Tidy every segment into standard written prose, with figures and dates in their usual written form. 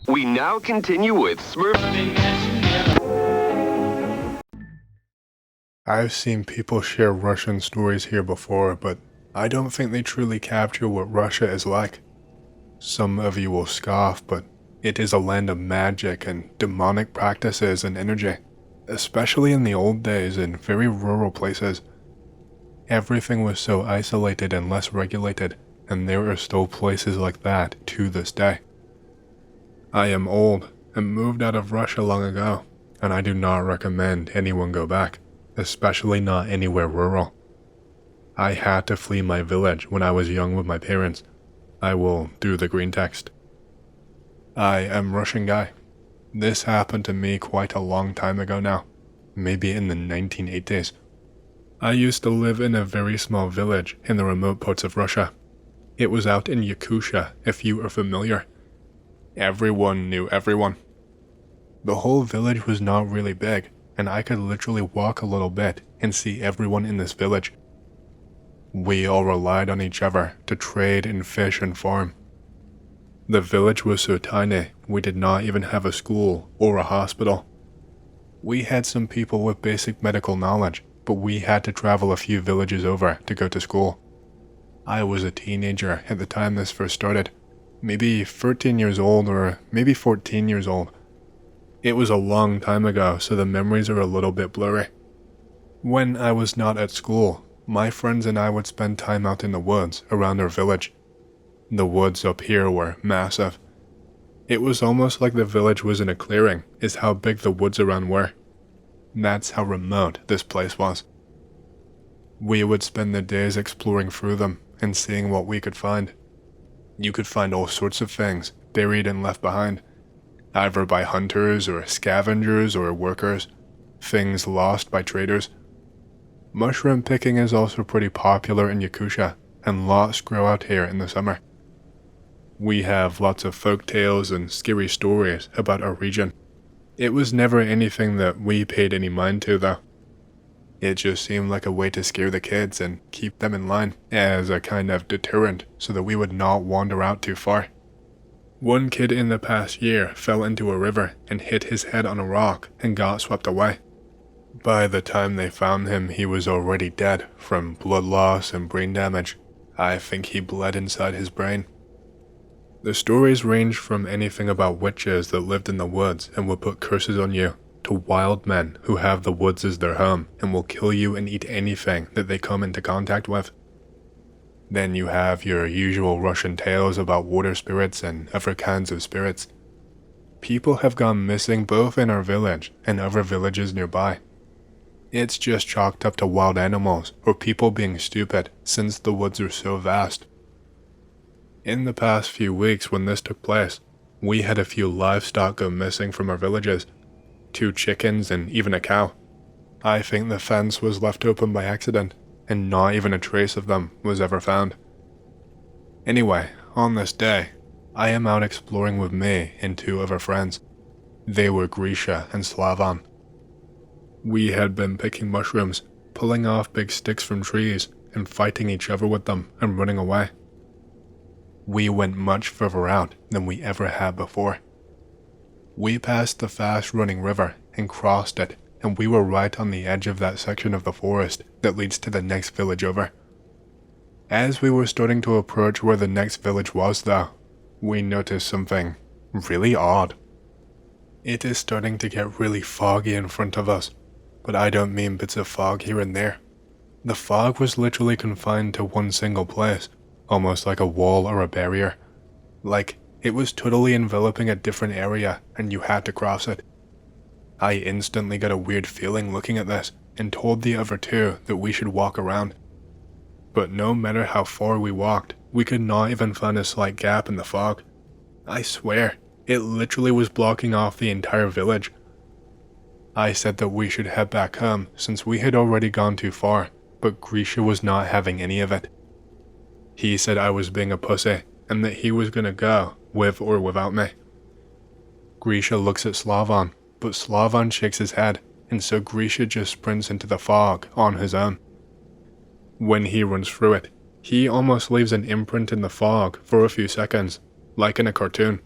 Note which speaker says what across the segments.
Speaker 1: We now continue with Smurf.
Speaker 2: I've seen people share Russian stories here before, but I don't think they truly capture what Russia is like. Some of you will scoff, but it is a land of magic and demonic practices and energy, especially in the old days in very rural places. Everything was so isolated and less regulated, and there are still places like that to this day. I am old and moved out of Russia long ago, and I do not recommend anyone go back, especially not anywhere rural. I had to flee my village when I was young with my parents. I will do the green text. I am Russian guy. This happened to me quite a long time ago now, maybe in the 1980s. I used to live in a very small village in the remote parts of Russia. It was out in Yakutia, if you are familiar. Everyone knew everyone. The whole village was not really big, and I could literally walk a little bit and see everyone in this village. We all relied on each other to trade and fish and farm. The village was so tiny, we did not even have a school or a hospital. We had some people with basic medical knowledge, but we had to travel a few villages over to go to school. I was a teenager at the time this first started, maybe 13 years old or maybe 14 years old. It was a long time ago, so the memories are a little bit blurry. When I was not at school, my friends and I would spend time out in the woods around our village. The woods up here were massive. It was almost like the village was in a clearing, is how big the woods around were. That's how remote this place was. We would spend the days exploring through them and seeing what we could find. You could find all sorts of things buried and left behind, either by hunters or scavengers or workers, things lost by traders. Mushroom picking is also pretty popular in Yakutia, and lots grow out here in the summer. We have lots of folk tales and scary stories about our region. It was never anything that we paid any mind to though. It just seemed like a way to scare the kids and keep them in line as a kind of deterrent so that we would not wander out too far. One kid in the past year fell into a river and hit his head on a rock and got swept away. By the time they found him, he was already dead from blood loss and brain damage. I think he bled inside his brain. The stories range from anything about witches that lived in the woods and would put curses on you, to wild men who have the woods as their home and will kill you and eat anything that they come into contact with. Then you have your usual Russian tales about water spirits and other kinds of spirits. People have gone missing both in our village and other villages nearby. It's just chalked up to wild animals or people being stupid since the woods are so vast. In the past few weeks when this took place, we had a few livestock go missing from our villages. 2 chickens and even a cow. I think the fence was left open by accident, and not even a trace of them was ever found. Anyway, on this day, I am out exploring with me and 2 other friends. They were Grisha and Slavan. We had been picking mushrooms, pulling off big sticks from trees, and fighting each other with them and running away. We went much further out than we ever had before. We passed the fast-running river and crossed it, and we were right on the edge of that section of the forest that leads to the next village over. As we were starting to approach where the next village was though, we noticed something really odd. It is starting to get really foggy in front of us, but I don't mean bits of fog here and there. The fog was literally confined to one single place, almost like a wall or a barrier. Like, it was totally enveloping a different area and you had to cross it. I instantly got a weird feeling looking at this and told the other 2 that we should walk around. But no matter how far we walked, we could not even find a slight gap in the fog. I swear, it literally was blocking off the entire village. I said that we should head back home since we had already gone too far, but Grisha was not having any of it. He said I was being a pussy and that he was gonna go, with or without me. Grisha looks at Slavan, but Slavan shakes his head, and so Grisha just sprints into the fog on his own. When he runs through it, he almost leaves an imprint in the fog for a few seconds, like in a cartoon.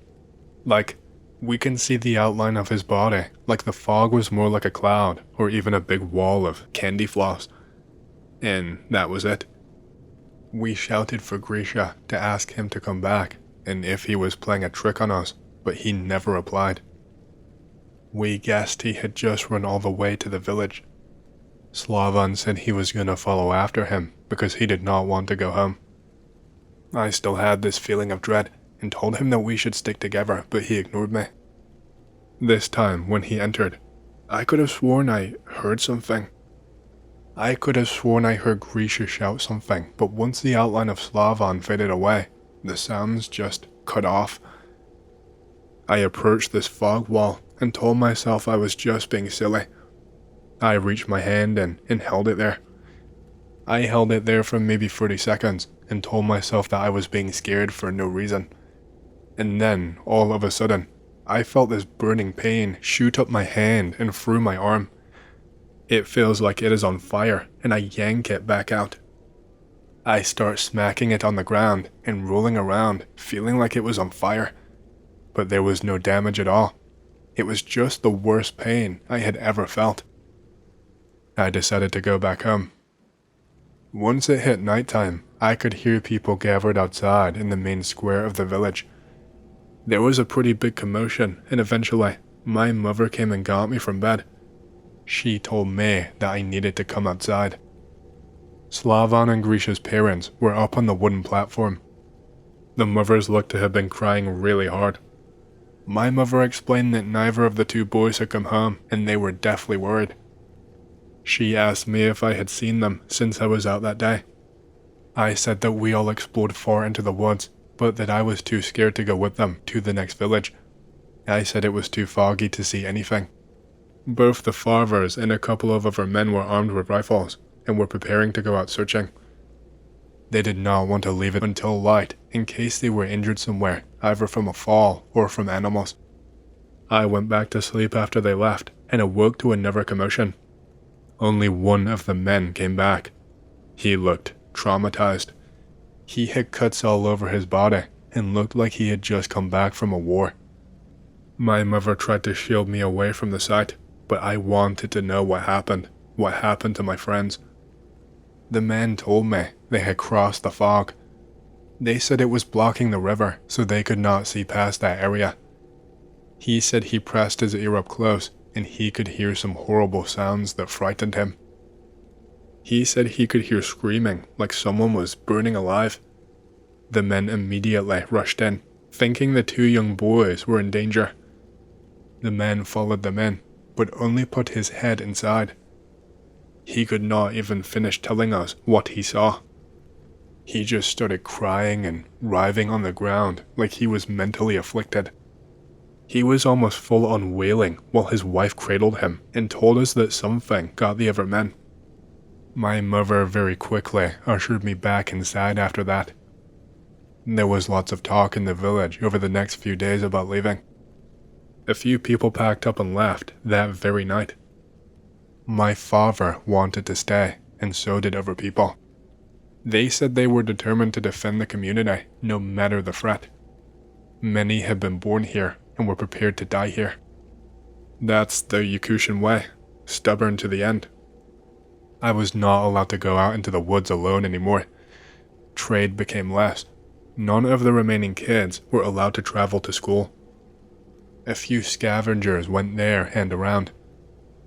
Speaker 2: Like, We can see the outline of his body, like the fog was more like a cloud, or even a big wall of candy floss. And that was it. We shouted for Grisha to ask him to come back, and if he was playing a trick on us, but he never replied. We guessed he had just run all the way to the village. Slavan said he was going to follow after him because he did not want to go home. I still had this feeling of dread and told him that we should stick together, but he ignored me. This time, when he entered, I could have sworn I heard something. I could have sworn I heard Grisha shout something, but once the outline of Slavan faded away, the sounds just cut off. I approached this fog wall and told myself I was just being silly. I reached my hand and held it there. I held it there for maybe 30 seconds and told myself that I was being scared for no reason. And then, all of a sudden, I felt this burning pain shoot up my hand and through my arm. It feels like it is on fire, and I yank it back out. I start smacking it on the ground and rolling around, feeling like it was on fire. But there was no damage at all. It was just the worst pain I had ever felt. I decided to go back home. Once it hit nighttime, I could hear people gathered outside in the main square of the village. There was a pretty big commotion, and eventually, my mother came and got me from bed. She told me that I needed to come outside. Slavan and Grisha's parents were up on the wooden platform. The mothers looked to have been crying really hard. My mother explained that neither of the two boys had come home, and they were deathly worried. She asked me if I had seen them since I was out that day. I said that we all explored far into the woods, but that I was too scared to go with them to the next village. I said it was too foggy to see anything. Both the fathers and a couple of other men were armed with rifles and were preparing to go out searching. They did not want to leave it until light in case they were injured somewhere, either from a fall or from animals. I went back to sleep after they left and awoke to another commotion. Only one of the men came back. He looked traumatized. He had cuts all over his body and looked like he had just come back from a war. My mother tried to shield me away from the sight, but I wanted to know what happened to my friends. The men told me they had crossed the fog. They said it was blocking the river so they could not see past that area. He said he pressed his ear up close and he could hear some horrible sounds that frightened him. He said he could hear screaming like someone was burning alive. The men immediately rushed in, thinking the two young boys were in danger. The man followed them in, but only put his head inside. He could not even finish telling us what he saw. He just started crying and writhing on the ground like he was mentally afflicted. He was almost full on wailing while his wife cradled him and told us that something got the other men. My mother very quickly ushered me back inside after that. There was lots of talk in the village over the next few days about leaving. A few people packed up and left that very night. My father wanted to stay, and so did other people. They said they were determined to defend the community, no matter the threat. Many had been born here and were prepared to die here. That's the Yakutian way, stubborn to the end. I was not allowed to go out into the woods alone anymore. Trade became less. None of the remaining kids were allowed to travel to school. A few scavengers went there and around.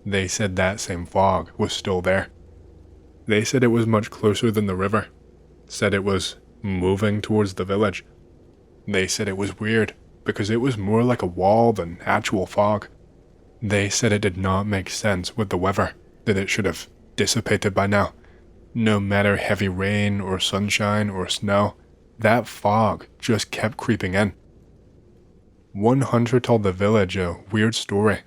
Speaker 2: They said that same fog was still there. They said it was much closer than the river. Said it was moving towards the village. They said it was weird because it was more like a wall than actual fog. They said it did not make sense with the weather, that it should have dissipated by now. No matter heavy rain or sunshine or snow, that fog just kept creeping in. One hunter told the village a weird story.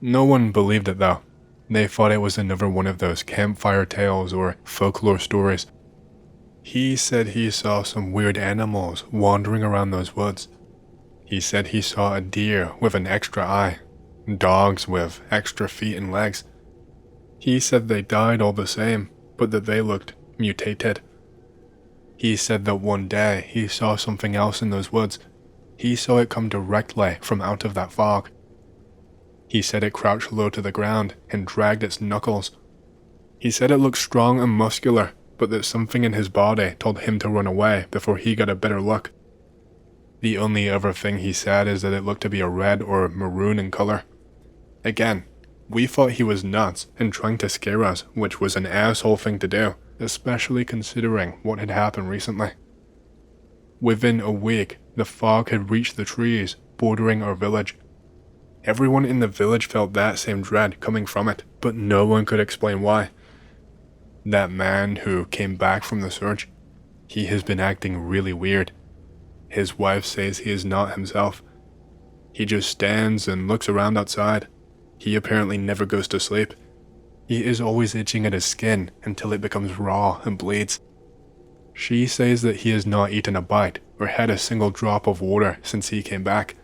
Speaker 2: No one believed it though. They thought it was another one of those campfire tales or folklore stories. He said he saw some weird animals wandering around those woods. He said he saw a deer with an extra eye, dogs with extra feet and legs. He said they died all the same, but that they looked mutated. He said that one day he saw something else in those woods. He saw it come directly from out of that fog. He said it crouched low to the ground and dragged its knuckles. He said it looked strong and muscular, but that something in his body told him to run away before he got a better look. The only other thing he said is that it looked to be a red or maroon in color. Again, we thought he was nuts and trying to scare us, which was an asshole thing to do, especially considering what had happened recently. Within a week, the fog had reached the trees bordering our village. Everyone in the village felt that same dread coming from it, but no one could explain why. That man who came back from the search, he has been acting really weird. His wife says he is not himself. He just stands and looks around outside. He apparently never goes to sleep. He is always itching at his skin until it becomes raw and bleeds. She says that he has not eaten a bite or had a single drop of water since he came back.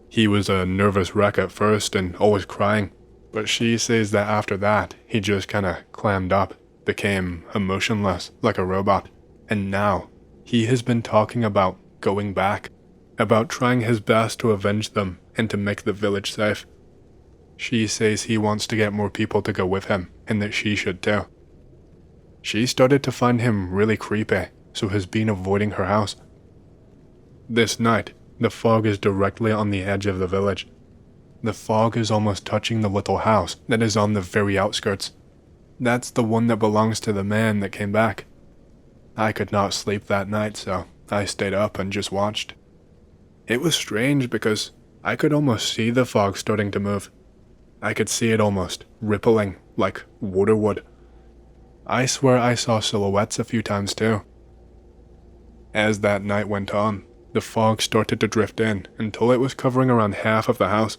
Speaker 2: He was a nervous wreck at first and always crying, but she says that after that, he just kinda clammed up, became emotionless like a robot, and now he has been talking about going back, about trying his best to avenge them and to make the village safe. She says he wants to get more people to go with him and that she should too. She started to find him really creepy, so has been avoiding her house. This night, the fog is directly on the edge of the village. The fog is almost touching the little house that is on the very outskirts. That's the one that belongs to the man that came back. I could not sleep that night, so I stayed up and just watched. It was strange because I could almost see the fog starting to move. I could see it almost rippling like water would. I swear I saw silhouettes a few times too. As that night went on, the fog started to drift in until it was covering around half of the house.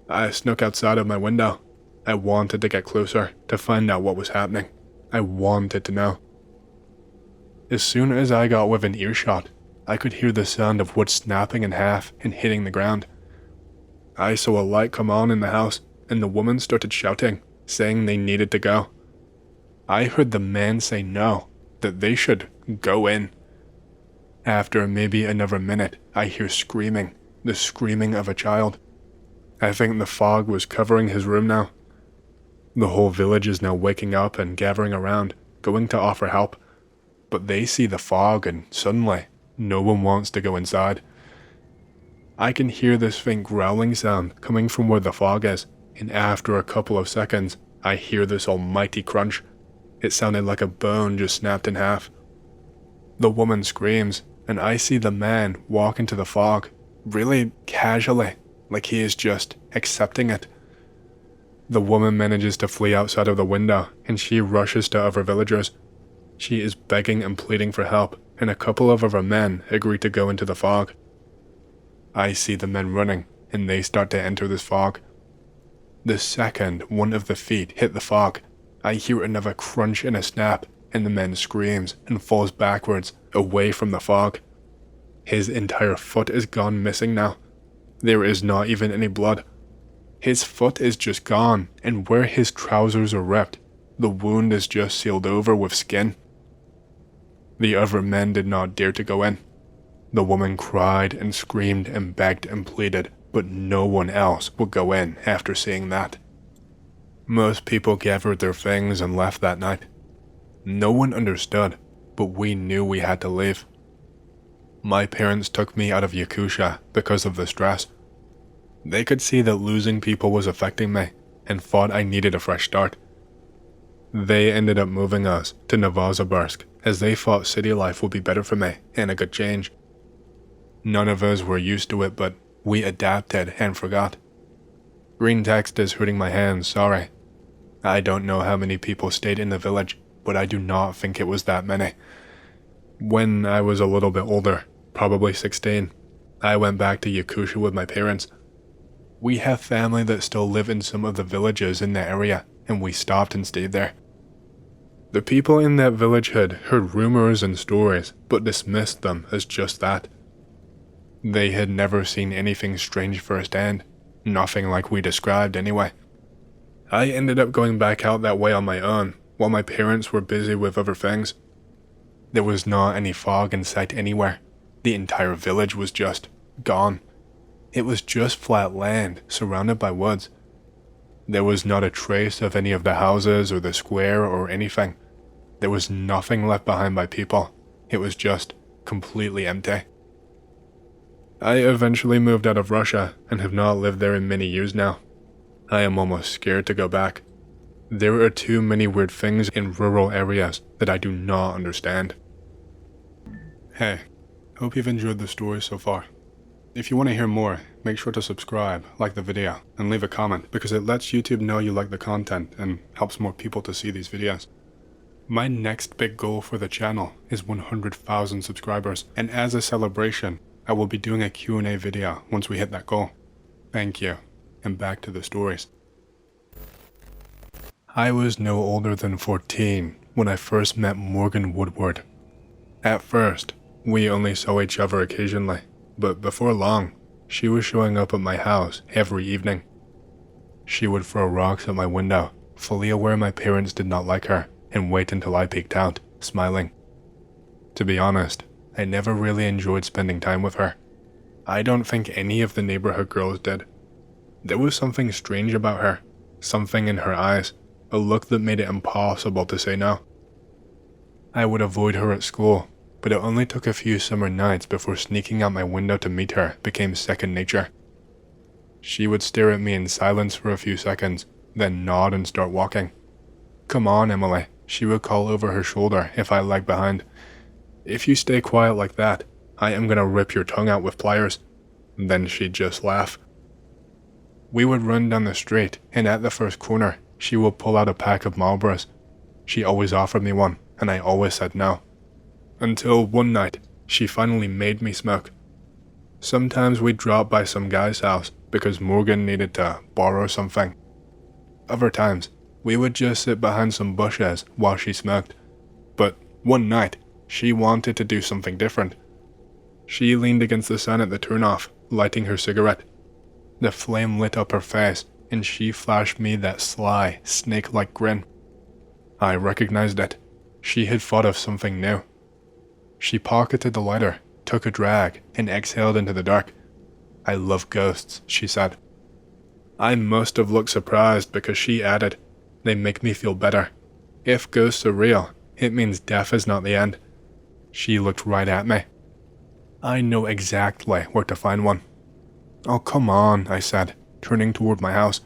Speaker 2: I snuck outside of my window. I wanted to get closer to find out what was happening. I wanted to know. As soon as I got within earshot, I could hear the sound of wood snapping in half and hitting the ground. I saw a light come on in the house, and the woman started shouting, saying they needed to go. I heard the man say no, that they should go in. After maybe another minute, I hear screaming, the screaming of a child. I think the fog was covering his room now. The whole village is now waking up and gathering around, going to offer help. But they see the fog and suddenly, no one wants to go inside. I can hear this faint growling sound coming from where the fog is, and after a couple of seconds, I hear this almighty crunch. It sounded like a bone just snapped in half. The woman screams, and I see the man walk into the fog, really casually, like he is just accepting it. The woman manages to flee outside of the window, and she rushes to other villagers. She is begging and pleading for help, and a couple of other men agree to go into the fog. I see the men running, and they start to enter this fog. The second one of the feet hit the fog, I hear another crunch and a snap, and the man screams and falls backwards, away from the fog. His entire foot is gone missing now. There is not even any blood. His foot is just gone, and where his trousers are ripped, the wound is just sealed over with skin. The other men did not dare to go in. The woman cried and screamed and begged and pleaded, but no one else would go in after seeing that. Most people gathered their things and left that night. No one understood, but we knew we had to leave. My parents took me out of Yakusha because of the stress. They could see that losing people was affecting me and thought I needed a fresh start. They ended up moving us to Novosibirsk as they thought city life would be better for me and a good change. None of us were used to it, but we adapted and forgot. Green text is hurting my hands, sorry. I don't know how many people stayed in the village, but I do not think it was that many. When I was a little bit older, probably 16, I went back to Yakusha with my parents. We have family that still live in some of the villages in the area, and we stopped and stayed there. The people in that village had heard rumors and stories, but dismissed them as just that. They had never seen anything strange firsthand, nothing like we described anyway. I ended up going back out that way on my own, while my parents were busy with other things. There was not any fog in sight anywhere. The entire village was just gone. It was just flat land surrounded by woods. There was not a trace of any of the houses or the square or anything. There was nothing left behind by people. It was just completely empty. I eventually moved out of Russia and have not lived there in many years now. I am almost scared to go back. There are too many weird things in rural areas that I do not understand. Hey, hope you've enjoyed the story so far. If you want to hear more, make sure to subscribe, like the video, and leave a comment because it lets YouTube know you like the content and helps more people to see these videos. My next big goal for the channel is 100,000 subscribers, and as a celebration, I will be doing a Q&A video once we hit that goal. Thank you, and back to the stories. I was no older than 14 when I first met Morgan Woodward. At first, we only saw each other occasionally, but before long, she was showing up at my house every evening. She would throw rocks at my window, fully aware my parents did not like her, and wait until I peeked out, smiling. To be honest, I never really enjoyed spending time with her. I don't think any of the neighborhood girls did. There was something strange about her, something in her eyes, a look that made it impossible to say no. I would avoid her at school, but it only took a few summer nights before sneaking out my window to meet her became second nature. She would stare at me in silence for a few seconds, then nod and start walking. "Come on, Emily," she would call over her shoulder if I lagged behind. "If you stay quiet like that, I am gonna rip your tongue out with pliers." Then she'd just laugh. We would run down the street, and at the first corner, she would pull out a pack of Marlboros. She always offered me one, and I always said no. Until one night, she finally made me smoke. Sometimes we'd drop by some guy's house because Morgan needed to borrow something. Other times, we would just sit behind some bushes while she smoked. But one night, she wanted to do something different. She leaned against the sun at the turnoff, lighting her cigarette. The flame lit up her face, and she flashed me that sly, snake-like grin. I recognized it. She had thought of something new. She pocketed the lighter, took a drag, and exhaled into the dark. "I love ghosts," she said. I must have looked surprised because she added, "They make me feel better. If ghosts are real, it means death is not the end." She looked right at me. "I know exactly where to find one." "Oh, come on," I said, turning toward my house.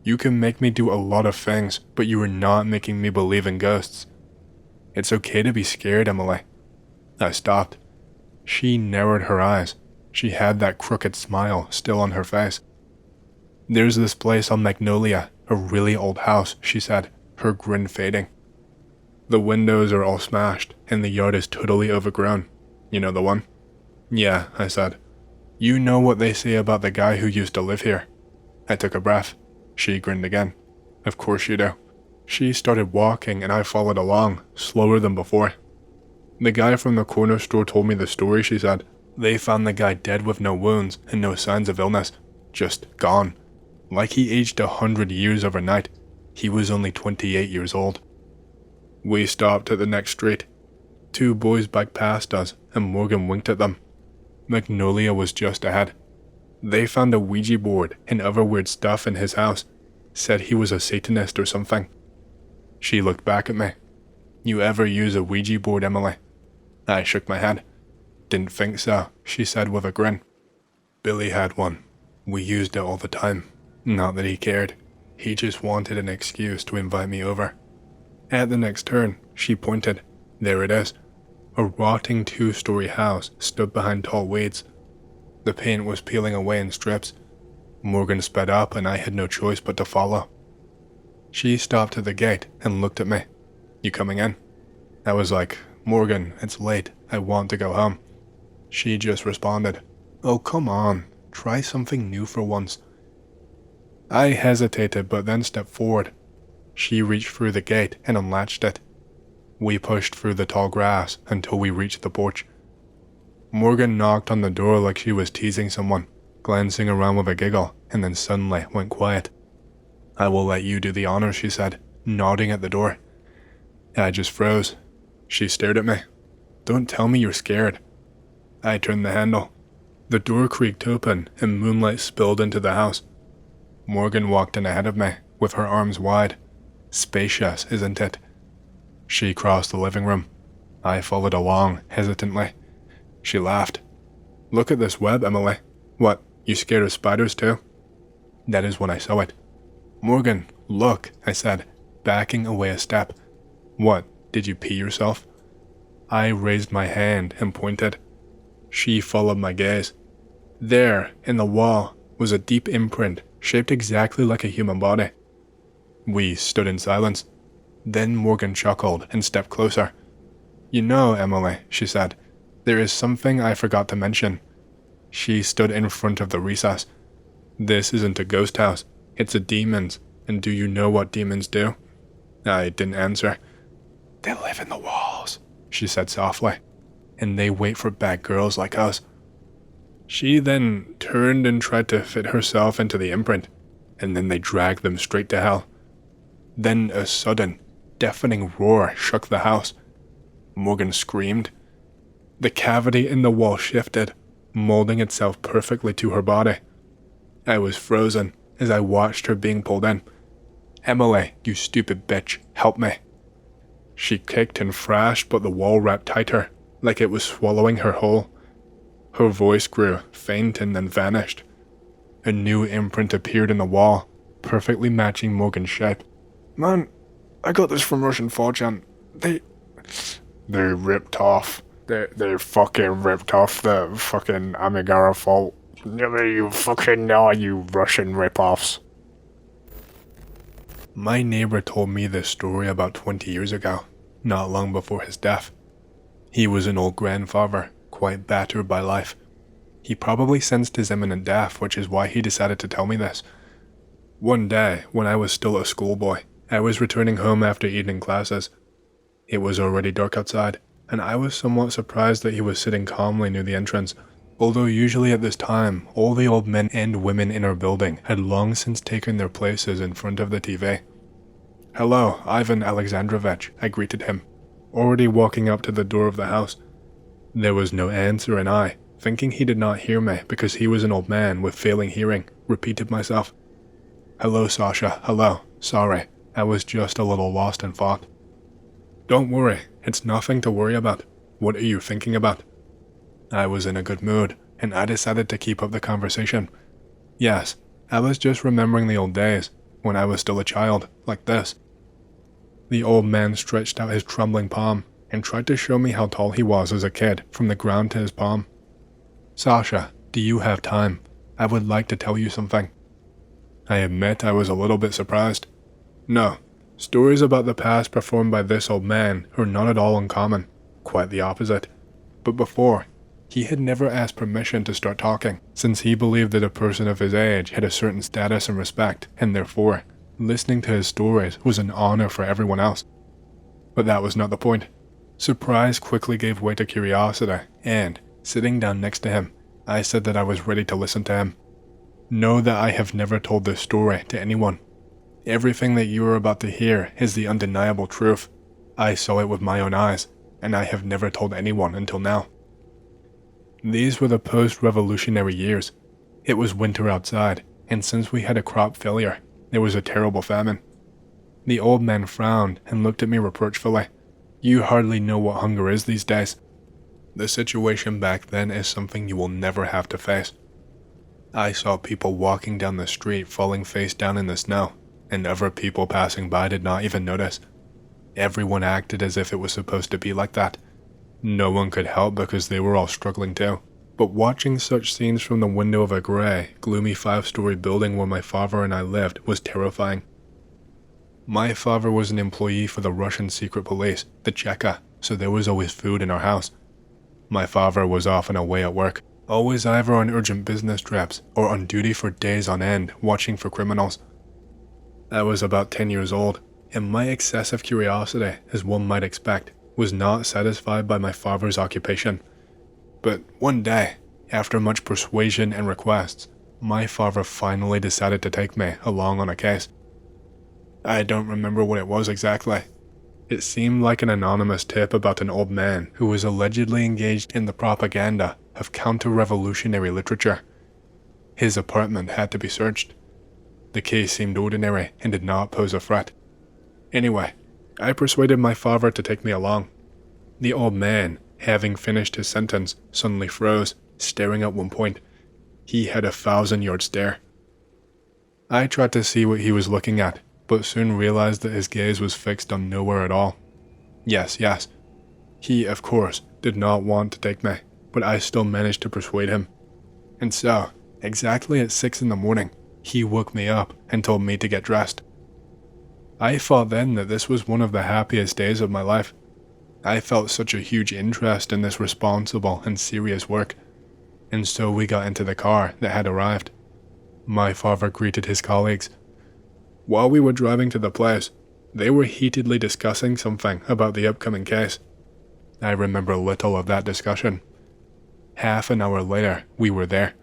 Speaker 2: "You can make me do a lot of things, but you are not making me believe in ghosts." "It's okay to be scared, Emily." I stopped. She narrowed her eyes. She had that crooked smile still on her face. "There's this place on Magnolia, a really old house," she said, her grin fading. "The windows are all smashed, and the yard is totally overgrown. You know the one?" "Yeah," I said. "You know what they say about the guy who used to live here?" I took a breath. She grinned again. "Of course you do." She started walking and I followed along, slower than before. "The guy from the corner store told me the story," she said. "They found the guy dead with no wounds and no signs of illness. Just gone. Like he aged 100 years overnight. He was only 28 years old." We stopped at the next street. 2 boys biked past us and Morgan winked at them. Magnolia was just ahead. They found a Ouija board and other weird stuff in his house. Said he was a Satanist or something. She looked back at me. "You ever use a Ouija board, Emily?" I shook my head. "Didn't think so," she said with a grin. "Billy had one. We used it all the time. Not that he cared. He just wanted an excuse to invite me over." At the next turn, she pointed. There it is. A rotting 2-story house stood behind tall weeds. The paint was peeling away in strips. Morgan sped up and I had no choice but to follow. She stopped at the gate and looked at me. "You coming in?" I was like, "Morgan, it's late. I want to go home." She just responded, "Oh, come on. Try something new for once." I hesitated but then stepped forward. She reached through the gate and unlatched it. We pushed through the tall grass until we reached the porch. Morgan knocked on the door like she was teasing someone, glancing around with a giggle, and then suddenly went quiet. "I will let you do the honors," she said, nodding at the door. I just froze. She stared at me. "Don't tell me you're scared." I turned the handle. The door creaked open and moonlight spilled into the house. Morgan walked in ahead of me, with her arms wide. Spacious, isn't it? She crossed the living room. I followed along, hesitantly. She laughed. Look at this web, Emily. What, you scared of spiders too? That is when I saw it. Morgan, look, I said, backing away a step. What, did you pee yourself? I raised my hand and pointed. She followed my gaze. There, in the wall, was a deep imprint shaped exactly like a human body. We stood in silence. Then Morgan chuckled and stepped closer. You know, Emily, she said, there is something I forgot to mention. She stood in front of the recess. This isn't a ghost house, it's a demon's, and do you know what demons do? I didn't answer. They live in the walls, she said softly, and they wait for bad girls like us. She then turned and tried to fit herself into the imprint, and then they dragged them straight to hell. Then a sudden, deafening roar shook the house. Morgan screamed. The cavity in the wall shifted, molding itself perfectly to her body. I was frozen as I watched her being pulled in. Emily, you stupid bitch, help me. She kicked and thrashed, but the wall wrapped tighter, like it was swallowing her whole. Her voice grew faint and then vanished. A new imprint appeared in the wall, perfectly matching Morgan's shape. Man, I got this from Russian 4chan. They ripped off. They fucking ripped off the fucking Amigara fault. You fucking know, you Russian ripoffs. My neighbor told me this story about 20 years ago, not long before his death. He was an old grandfather, quite battered by life. He probably sensed his imminent death, which is why he decided to tell me this. One day, when I was still a schoolboy, I was returning home after evening classes. It was already dark outside, and I was somewhat surprised that he was sitting calmly near the entrance, although usually at this time, all the old men and women in our building had long since taken their places in front of the TV. Hello, Ivan Alexandrovich, I greeted him, already walking up to the door of the house. There was no answer, and I, thinking he did not hear me because he was an old man with failing hearing, repeated myself. Hello, Sasha, hello, sorry, I was just a little lost in thought. Don't worry, it's nothing to worry about. What are you thinking about? I was in a good mood, and I decided to keep up the conversation. Yes, I was just remembering the old days, when I was still a child, like this. The old man stretched out his trembling palm, and tried to show me how tall he was as a kid from the ground to his palm. Sasha, do you have time? I would like to tell you something. I admit I was a little bit surprised. No, stories about the past performed by this old man are not at all uncommon, quite the opposite. But before, he had never asked permission to start talking, since he believed that a person of his age had a certain status and respect, and therefore, listening to his stories was an honor for everyone else. But that was not the point. Surprise quickly gave way to curiosity, and, sitting down next to him, I said that I was ready to listen to him. Know that I have never told this story to anyone. Everything that you are about to hear is the undeniable truth. I saw it with my own eyes, and I have never told anyone until now. These were the post-revolutionary years. It was winter outside, and since we had a crop failure, there was a terrible famine. The old man frowned and looked at me reproachfully. You hardly know what hunger is these days. The situation back then is something you will never have to face. I saw people walking down the street falling face down in the snow, and other people passing by did not even notice. Everyone acted as if it was supposed to be like that. No one could help because they were all struggling too. But watching such scenes from the window of a grey, gloomy 5-story building where my father and I lived was terrifying. My father was an employee for the Russian secret police, the Cheka, so there was always food in our house. My father was often away at work, always either on urgent business trips or on duty for days on end watching for criminals. I was about 10 years old, and my excessive curiosity, as one might expect, was not satisfied by my father's occupation. But one day, after much persuasion and requests, my father finally decided to take me along on a case. I don't remember what it was exactly. It seemed like an anonymous tip about an old man who was allegedly engaged in the propaganda of counter-revolutionary literature. His apartment had to be searched. The case seemed ordinary and did not pose a threat. Anyway, I persuaded my father to take me along. The old man, having finished his sentence, suddenly froze, staring at one point. He had a 1,000-yard stare. I tried to see what he was looking at, but soon realized that his gaze was fixed on nowhere at all. Yes. He, of course, did not want to take me, but I still managed to persuade him. And so, exactly at 6 a.m, he woke me up and told me to get dressed. I thought then that this was one of the happiest days of my life. I felt such a huge interest in this responsible and serious work, and so we got into the car that had arrived. My father greeted his colleagues. While we were driving to the place, they were heatedly discussing something about the upcoming case. I remember little of that discussion. Half an hour later, we were there.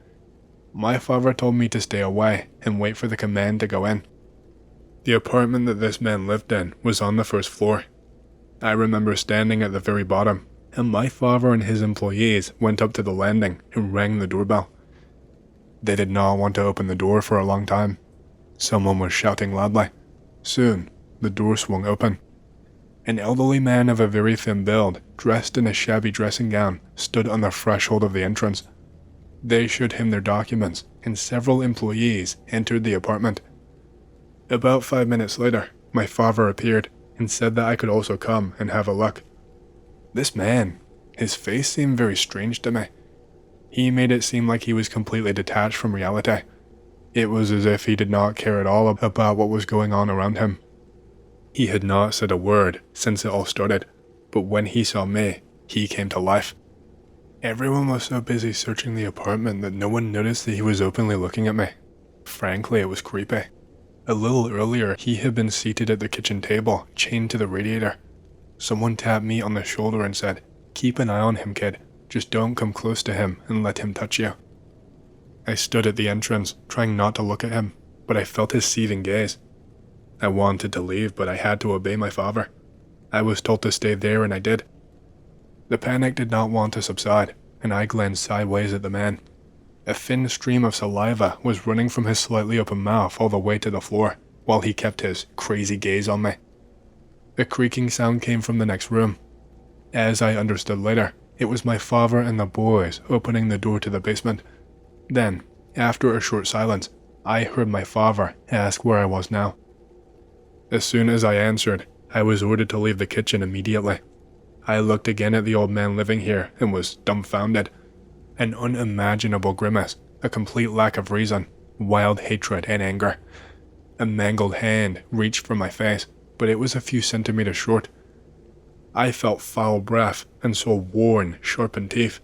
Speaker 2: My father told me to stay away and wait for the command to go in. The apartment that this man lived in was on the first floor. I remember standing at the very bottom, and my father and his employees went up to the landing and rang the doorbell. They did not want to open the door for a long time. Someone was shouting loudly. Soon, the door swung open. An elderly man of a very thin build, dressed in a shabby dressing gown, stood on the threshold of the entrance. They showed him their documents, and several employees entered the apartment. About 5 minutes later, my father appeared and said that I could also come and have a look. This man, his face seemed very strange to me. He made it seem like he was completely detached from reality. It was as if he did not care at all about what was going on around him. He had not said a word since it all started, but when he saw me, he came to life. Everyone was so busy searching the apartment that no one noticed that he was openly looking at me. Frankly, it was creepy. A little earlier, he had been seated at the kitchen table, chained to the radiator. Someone tapped me on the shoulder and said, "Keep an eye on him, kid. Just don't come close to him and let him touch you." I stood at the entrance, trying not to look at him, but I felt his seething gaze. I wanted to leave, but I had to obey my father. I was told to stay there, and I did. The panic did not want to subside, and I glanced sideways at the man. A thin stream of saliva was running from his slightly open mouth all the way to the floor, while he kept his crazy gaze on me. A creaking sound came from the next room. As I understood later, it was my father and the boys opening the door to the basement. Then, after a short silence, I heard my father ask where I was now. As soon as I answered, I was ordered to leave the kitchen immediately. I looked again at the old man living here and was dumbfounded. An unimaginable grimace, a complete lack of reason, wild hatred and anger. A mangled hand reached for my face, but it was a few centimeters short. I felt foul breath and saw worn, sharpened teeth.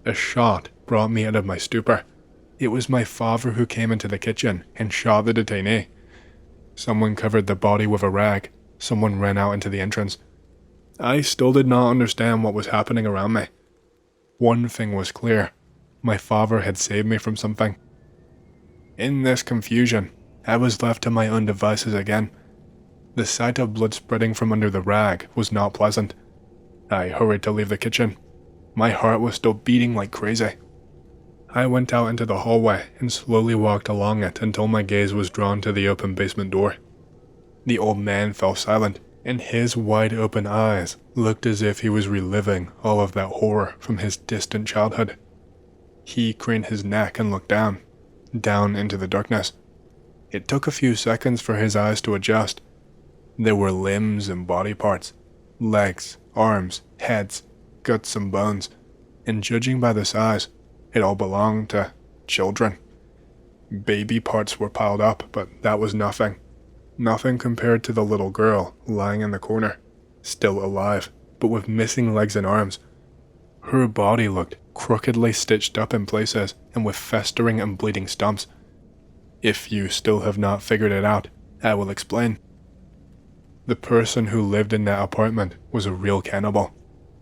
Speaker 2: A shot brought me out of my stupor. It was my father who came into the kitchen and shot the detainee. Someone covered the body with a rag. Someone ran out into the entrance. I still did not understand what was happening around me. One thing was clear. My father had saved me from something. In this confusion, I was left to my own devices again. The sight of blood spreading from under the rag was not pleasant. I hurried to leave the kitchen. My heart was still beating like crazy. I went out into the hallway and slowly walked along it until my gaze was drawn to the open basement door. The old man fell silent, and his wide-open eyes looked as if he was reliving all of that horror from his distant childhood. He craned his neck and looked down into the darkness. It took a few seconds for his eyes to adjust. There were limbs and body parts, legs, arms, heads, guts and bones, and judging by the size, it all belonged to children. Baby parts were piled up, but that was nothing. Nothing compared to the little girl lying in the corner, still alive, but with missing legs and arms. Her body looked crookedly stitched up in places and with festering and bleeding stumps. If you still have not figured it out, I will explain. The person who lived in that apartment was a real cannibal.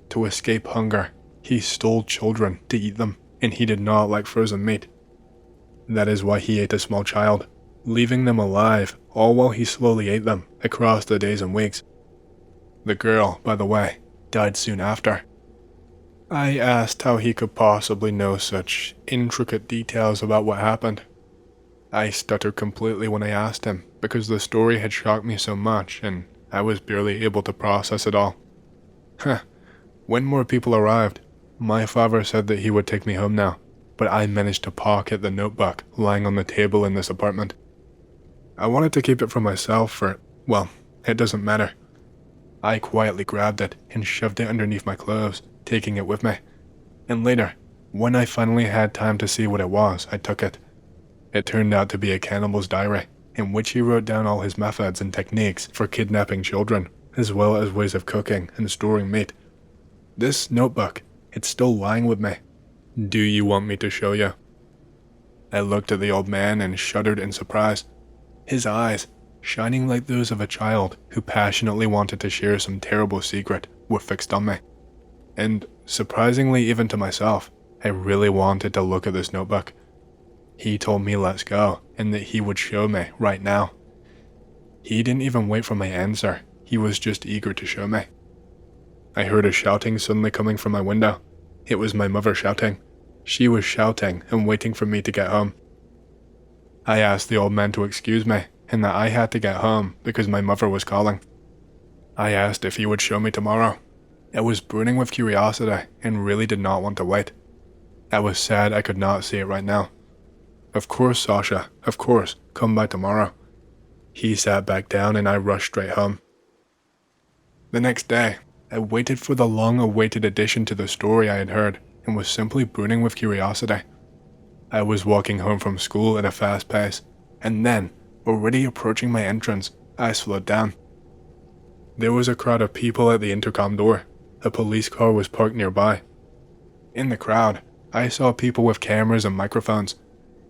Speaker 2: To escape hunger, he stole children to eat them, and he did not like frozen meat. That is why he ate a small child, leaving them alive, all while he slowly ate them across the days and weeks. The girl, by the way, died soon after. I asked how he could possibly know such intricate details about what happened. I stuttered completely when I asked him because the story had shocked me so much and I was barely able to process it all. When more people arrived, my father said that he would take me home now, but I managed to pocket the notebook lying on the table in this apartment. I wanted to keep it for myself for, well, it doesn't matter. I quietly grabbed it and shoved it underneath my clothes, taking it with me. And later, when I finally had time to see what it was, I took it. It turned out to be a cannibal's diary, in which he wrote down all his methods and techniques for kidnapping children, as well as ways of cooking and storing meat. This notebook, it's still lying with me. Do you want me to show you? I looked at the old man and shuddered in surprise. His eyes, shining like those of a child who passionately wanted to share some terrible secret, were fixed on me. And surprisingly, even to myself, I really wanted to look at this notebook. He told me let's go, and that he would show me right now. He didn't even wait for my answer, he was just eager to show me. I heard a shouting suddenly coming from my window. It was my mother shouting. She was shouting and waiting for me to get home. I asked the old man to excuse me, and that I had to get home because my mother was calling. I asked if he would show me tomorrow. I was burning with curiosity and really did not want to wait. I was sad I could not see it right now. Of course, Sasha, of course, come by tomorrow. He sat back down and I rushed straight home. The next day, I waited for the long-awaited addition to the story I had heard and was simply burning with curiosity. I was walking home from school at a fast pace, and then, already approaching my entrance, I slowed down. There was a crowd of people at the intercom door. A police car was parked nearby. In the crowd, I saw people with cameras and microphones.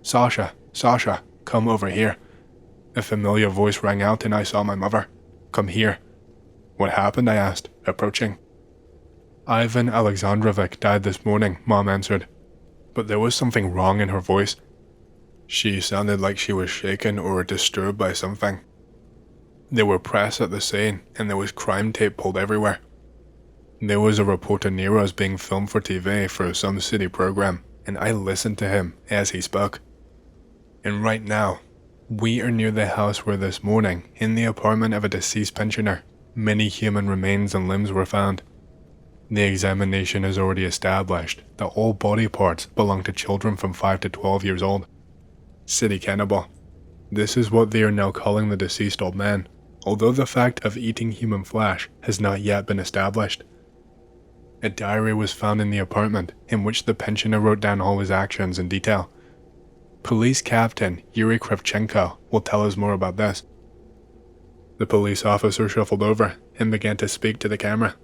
Speaker 2: Sasha, Sasha, come over here. A familiar voice rang out and I saw my mother. Come here. What happened? I asked, approaching. Ivan Alexandrovich died this morning, Mom answered. But there was something wrong in her voice. She sounded like she was shaken or disturbed by something. There were press at the scene and there was crime tape pulled everywhere. There was a reporter near us being filmed for TV for some city program, and I listened to him as he spoke. And right now, we are near the house where this morning, in the apartment of a deceased pensioner, many human remains and limbs were found. The examination has already established that all body parts belong to children from 5 to 12 years old. City cannibal. This is what they are now calling the deceased old man, although the fact of eating human flesh has not yet been established. A diary was found in the apartment in which the pensioner wrote down all his actions in detail. Police Captain Yuri Kravchenko will tell us more about this. The police officer shuffled over and began to speak to the camera.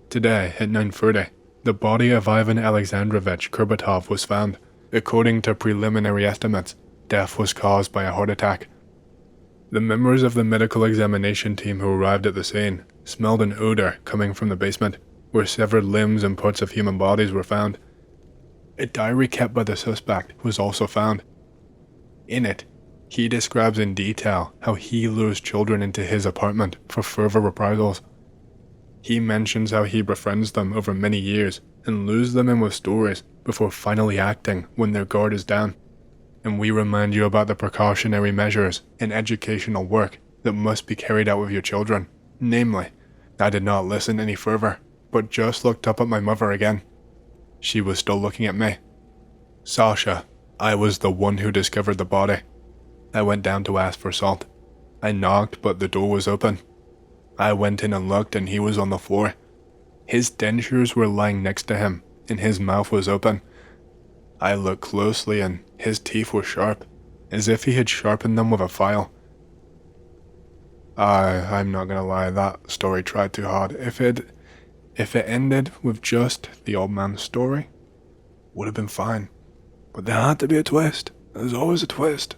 Speaker 2: Today, at 9:30, the body of Ivan Alexandrovich Kurbatov was found. According to preliminary estimates, death was caused by a heart attack. The members of the medical examination team who arrived at the scene smelled an odor coming from the basement, where severed limbs and parts of human bodies were found. A diary kept by the suspect was also found. In it, he describes in detail how he lures children into his apartment for further reprisals. He mentions how he befriends them over many years and lures them in with stories before finally acting when their guard is down. And we remind you about the precautionary measures and educational work that must be carried out with your children. Namely, I did not listen any further, but just looked up at my mother again. She was still looking at me. Sasha, I was the one who discovered the body. I went down to ask for salt. I knocked, but the door was open. I went in and looked, and he was on the floor. His dentures were lying next to him, and his mouth was open. I looked closely, and his teeth were sharp, as if he had sharpened them with a file. I'm not gonna lie, that story tried too hard. If it ended with just the old man's story, would have been fine. But there had to be a twist. There's always a twist.